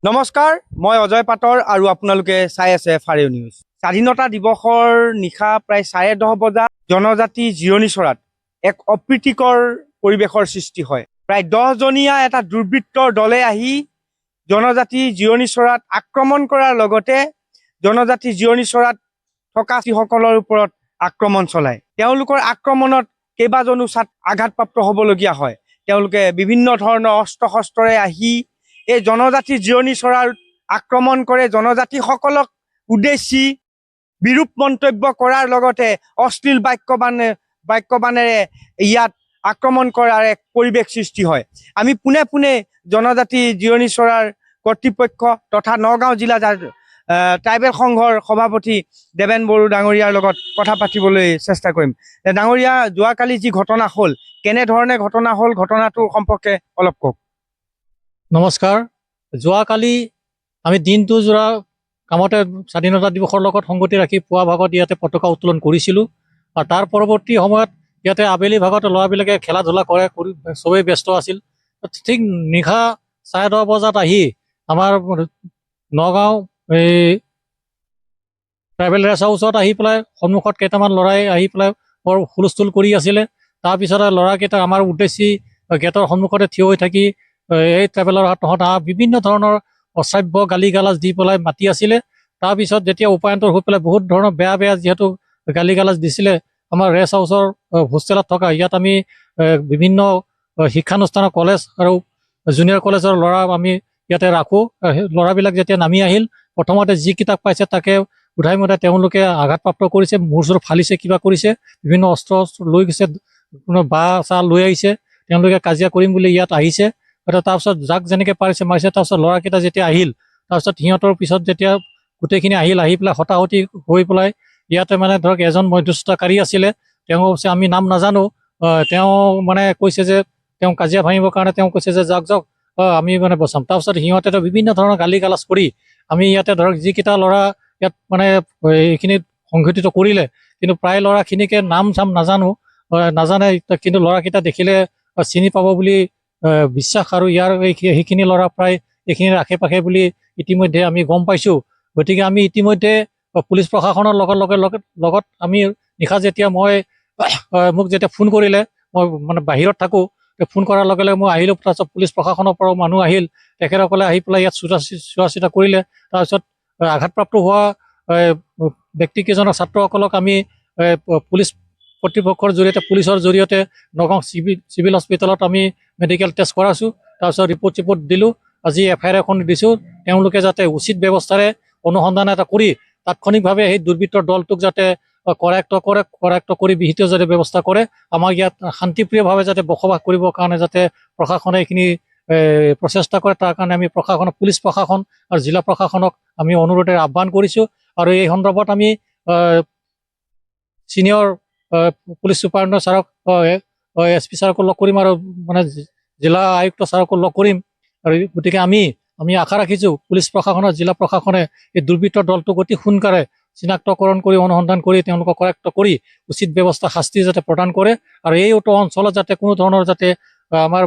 নমস্কাৰ, মই অজয় পাটৰ আৰু আপোনালোকে চাই আছে ফাৰেও নিউজ। স্বাধীনতা দিৱসৰ নিশা প্ৰায় 10:30 বজাত জনজাতি জিৰণি চৰাত এক অপ্ৰীতিকৰ পৰিৱেশৰ সৃষ্টি হয়। প্ৰায় 10জনীয়া এটা দুৰ্বৃত্তৰ দলে আহি জনজাতি জিৰণি চৰাত আক্ৰমণ কৰাৰ লগতে জনজাতি জিৰণি চৰাত থকা যিসকলৰ ওপৰত আক্ৰমণ চলায়। তেওঁলোকৰ আক্ৰমণত কেইবাজনো আঘাতপ্ৰাপ্ত হ'বলগীয়া হয়। তেওঁলোকে বিভিন্ন ধৰণৰ অস্ত্ৰ শস্ত্ৰৰে আহি এই জনজাতি জিৰণি চৰাৰ আক্ৰমণ কৰে। জনজাতিসকলক উদ্দেশ্যি বিৰূপ মন্তব্য কৰাৰ লগতে অশ্লীল বাক্যবাণেৰে ইয়াত আক্ৰমণ কৰাৰ এক পৰিৱেশ সৃষ্টি হয়। আমি পোনে পোনে জনজাতি জিৰণি চৰাৰ কৰ্তৃপক্ষ তথা নগাঁও জিলা ট্ৰাইবেল সংঘৰ সভাপতি দেৱেন বড়ো ডাঙৰীয়াৰ লগত কথা পাতিবলৈ চেষ্টা কৰিম। ডাঙৰীয়া, যোৱাকালি যি ঘটনা হ'ল, কেনেধৰণে ঘটনা হ'ল, ঘটনাটোৰ সম্পৰ্কে অলপ কওক। নমস্কাৰ। যোৱাকালি আমি দিনটো জোৰা কামতে স্বাধীনতা দিৱসৰ লগত সংগতি ৰাখি পুৱা ভাগত ইয়াতে পতাকা উত্তোলন কৰিছিলোঁ আৰু তাৰ পৰৱৰ্তী সময়ত ইয়াতে আবেলি ভাগত ল'ৰাবিলাকে খেলা ধূলা কৰে, চবেই ব্যস্ত আছিল। ঠিক নিশা 10:30 বজাত আহি আমাৰ নগাঁও এই ট্ৰাইবেল ৰেষ্ট হাউচত আহি পেলাই সন্মুখত কেইটামান ল'ৰাই আহি পেলাই বৰ হুলস্থুল কৰি আছিলে। তাৰপিছত ল'ৰাকেইটা আমাৰ উদ্দেশ্যি গেটৰ সন্মুখতে থিয় হৈ থাকি এই ট্ৰাইবেলৰ তহঁত বিভিন্ন ধৰণৰ অশ্ৰাব্য গালি গালাজ দি পেলাই মাতি আছিলে। তাৰপিছত যেতিয়া উপায়ন্তৰ হৈ পেলাই বহুত ধৰণৰ বেয়া যিহেতু গালি গালাজ দিছিলে, আমাৰ ৰেষ্ট হাউচৰ হোষ্টেলত থকা ইয়াত আমি বিভিন্ন শিক্ষানুষ্ঠানৰ কলেজ আৰু জুনিয়ৰ কলেজৰ ল'ৰা আমি ইয়াতে ৰাখোঁ। ল'ৰাবিলাক যেতিয়া নামি আহিল, প্ৰথমতে যি কিতাপ পাইছে তাকে উধাই মুধাই তেওঁলোকে আঘাতপ্ৰাপ্ত কৰিছে, মূৰ চূৰ ফালিছে, কিবা কৰিছে, বিভিন্ন অস্ত্ৰ লৈ গৈছে, কোনো বাঁহ চাহ লৈ আহিছে। তেওঁলোকে কাজিয়া কৰিম বুলি ইয়াত আহিছে। তাৰপিছত যাক যেনেকৈ পাৰিছে মাৰিছে। তাৰপিছত ল'ৰাকেইটা যেতিয়া আহিল, তাৰপিছত সিহঁতৰ পিছত যেতিয়া গোটেইখিনি আহি পেলাই হতাহতি হৈ পেলাই ইয়াতে মানে ধৰক এজন মধ্যস্থতাকাৰী আছিলে, তেওঁ কৈছে আমি নাম নাজানো। তেওঁ মানে কৈছে যে তেওঁ কাজিয়া ভাঙিবৰ কাৰণে তেওঁ কৈছে যে যাওক আমি মানে বচাম। তাৰপিছত সিহঁতে বিভিন্ন ধৰণৰ গালি গালাজ কৰি আমি ইয়াতে ধৰক যিকেইটা ল'ৰা ইয়াত মানে এইখিনিত সংঘটিত কৰিলে, কিন্তু প্ৰায় ল'ৰাখিনিকে নাম চাম নাজানে, কিন্তু ল'ৰাকেইটা দেখিলে চিনি পাব বুলি বিশ্বাস আৰু ইয়াৰ সেইখিনি ল'ৰা প্ৰায় এইখিনিৰ আশে পাশে বুলি ইতিমধ্যে আমি গম পাইছোঁ। গতিকে আমি ইতিমধ্যে পুলিচ প্ৰশাসনৰ লগত আমি নিশা যেতিয়া মোক যেতিয়া ফোন কৰিলে, মই মানে বাহিৰত থাকোঁ, ফোন কৰাৰ লগে লগে মই আহিলোঁ। তাৰপিছত পুলিচ প্ৰশাসনৰ পৰাও মানুহ আহিল, তেখেতসকলে আহি পেলাই ইয়াত চোৱা চিতা কৰিলে। তাৰপিছত আঘাতপ্ৰাপ্ত হোৱা ব্যক্তিকেইজনৰ ছাত্ৰসকলক আমি পুলিচ কৰ্তৃপক্ষৰ জৰিয়তে পুলিচৰ জৰিয়তে নগাঁও চিভিল হস্পিটেলত আমি মেডিকেল টেষ্ট কৰাইছোঁ। তাৰপিছত ৰিপৰ্ট দিলোঁ। আজি FIR এখন দিছোঁ। তেওঁলোকে যাতে উচিত ব্যৱস্থাৰে অনুসন্ধান এটা কৰি তাৎক্ষণিকভাৱে সেই দুৰ্বৃত্তৰ দলটোক যাতে কৰায়ত্ব কৰি বিহিত যাতে ব্যৱস্থা কৰে, আমাক ইয়াত শান্তিপ্ৰিয়ভাৱে যাতে বসবাস কৰিবৰ কাৰণে যাতে প্ৰশাসনে এইখিনি প্ৰচেষ্টা কৰে, তাৰ কাৰণে আমি পুলিচ প্ৰশাসন আৰু জিলা প্ৰশাসনক আমি অনুৰোধেৰে আহ্বান কৰিছোঁ। আৰু এই সন্দৰ্ভত আমি ছিনিয়ৰ পুলিচ সুপাৰিণ্টেণ্ডেণ্ট ছাৰক SP ছাৰকো লগ কৰিম আৰু মানে জিলা আয়ুক্ত ছাৰকো লগ কৰিম। আৰু গতিকে আমি আশা ৰাখিছোঁ পুলিচ প্ৰশাসনৰ জিলা প্ৰশাসনে এই দুৰ্বৃত্তৰ দলটোক অতি সোনকালে চিনাক্তকৰণ কৰি অনুসন্ধান কৰি তেওঁলোকক কৰায়ত্ব কৰি উচিত ব্যৱস্থা শাস্তি যাতে প্ৰদান কৰে। আৰু এই অঞ্চলত যাতে কোনো ধৰণৰ যাতে আমাৰ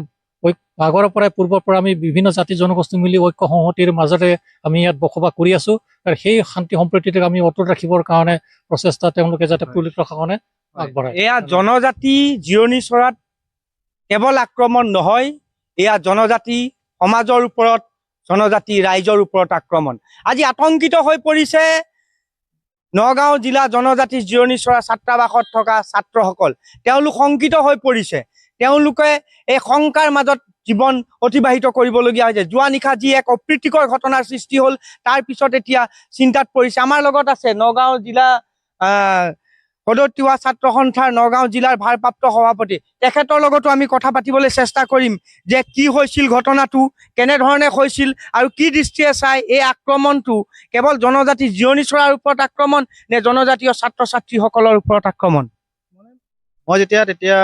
আগৰ পৰাই পূৰ্বৰ পৰা আমি বিভিন্ন জাতি জনগোষ্ঠী মিলি ঐক্য সংহতিৰ মাজতে আমি ইয়াত বসবাস কৰি আছোঁ। আৰু সেই শান্তি সম্প্ৰীতিক আমি অটুট ৰাখিবৰ কাৰণে প্ৰচেষ্টা তেওঁলোকে যাতে পুলিচ প্ৰশাসনে আগবঢ়ায়। এয়া জনজাতি জিৰণি চৰাত কেৱল আক্ৰমণ নহয়, এয়া জনজাতি সমাজৰ ওপৰত, জনজাতি ৰাইজৰ ওপৰত আক্ৰমণ। আজি আতংকিত হৈ পৰিছে নগাঁও জিলা জনজাতি জিৰণি চৰা ছাত্ৰাবাসত থকা ছাত্ৰসকল। তেওঁলোক শংকিত হৈ পৰিছে। তেওঁলোকে এই শংকাৰ মাজত জীৱন অতিবাহিত কৰিবলগীয়া হৈছে। যোৱা নিশা যি এক অপ্ৰীতিকৰ ঘটনাৰ সৃষ্টি হ'ল, তাৰ পিছত এতিয়া চিন্তাত পৰিছে। আমাৰ লগত আছে নগাঁও জিলা সদৌ ছাত্ৰ সন্থাৰ নগাঁও জিলাৰ ভাৰপ্ৰাপ্ত সভাপতি। তেখেতৰ লগতো আমি কথা পাতিবলৈ চেষ্টা কৰিম যে কি হৈছিল, ঘটনাটো কেনেধৰণে হৈছিল আৰু কি দৃষ্টিৰে চাই এই আক্ৰমণটো কেৱল জনজাতি জিৰণি চৰাৰ ওপৰত আক্ৰমণ নে জনজাতীয় ছাত্ৰ ছাত্ৰীসকলৰ ওপৰত আক্ৰমণ। মই তেতিয়া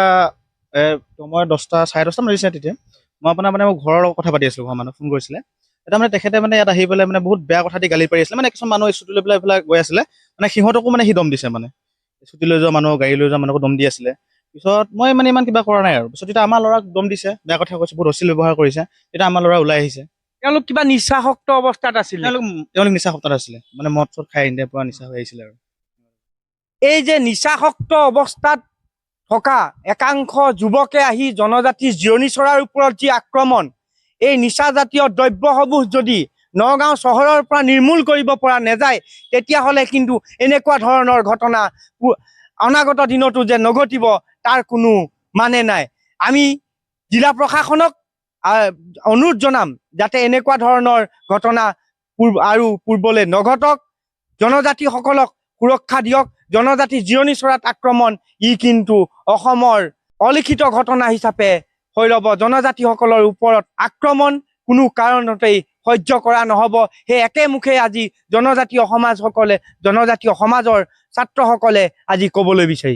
মই 10:30 মান হৈছে। তেতিয়া মই আপোনাৰ মানে মোৰ ঘৰৰ লগত কথা পাতি আছিলোঁ। ঘৰৰ মানুহ ফোন কৰিছিলে। এটা মানে তেখেতে মানে ইয়াত আহি পেলাই মানে বহুত বেয়া কথা দি গালি পাৰি আছিলে। মানে কিছুমান মানুহ স্কুটি লৈ পেলাই এইফালে গৈ আছিলে, মানে সিহঁতকো মানে সি দম দিছে। মানে স্কুটি লৈ যোৱা মানুহ, গাড়ী লৈ যোৱা মানুহকো দম দি আছিলে। পিছত মই মানে ইমান কিবা কৰা নাই আৰু। পিছত এতিয়া আমাৰ ল'ৰাক দম দিছে, বেয়া কথা কৈছে, বহুত অশ্লীল ব্যৱহাৰ কৰিছে। এতিয়া আমাৰ ল'ৰা ওলাই আহিছে। তেওঁলোক কিবা নিচাসক্ত অৱস্থাত আছিল নেকি? তেওঁলোক নিচা সপ্তাহত আছিলে, মানে মদ চদ খাই ইণ্ডিয়াৰ পৰা নিচা হৈ আহিছিলে আৰু। এই যে নিচাসক্ত অৱস্থাত থকা একাংশ যুৱকে আহি জনজাতি জিৰণি চৰাৰ ওপৰত যি আক্ৰমণ, এই নিচাজাতীয় দ্ৰব্যসমূহ যদি নগাঁও চহৰৰ পৰা নিৰ্মূল কৰিব পৰা নাযায়, তেতিয়াহ'লে কিন্তু এনেকুৱা ধৰণৰ ঘটনা অনাগত দিনতো যে নঘটিব তাৰ কোনো মানে নাই। আমি জিলা প্ৰশাসনক অনুৰোধ জনাম যাতে এনেকুৱা ধৰণৰ ঘটনা আৰু পূৰ্বলে নঘটক, জনজাতিসকলক সুৰক্ষা দিয়ক। জনজাতি জিৰণি চৰাত আক্ৰমণ ই কিন্তু অসমৰ অলিখিত ঘটনা হিচাপে হৈ ৰ'ব। জনজাতিসকলৰ ওপৰত আক্ৰমণ কোনো কাৰণতেই সহ্য কৰা নহ'ব। সেই একেমুখে আজি জনজাতীয় সমাজৰ ছাত্ৰসকলে আজি ক'বলৈ বিচাৰিছে।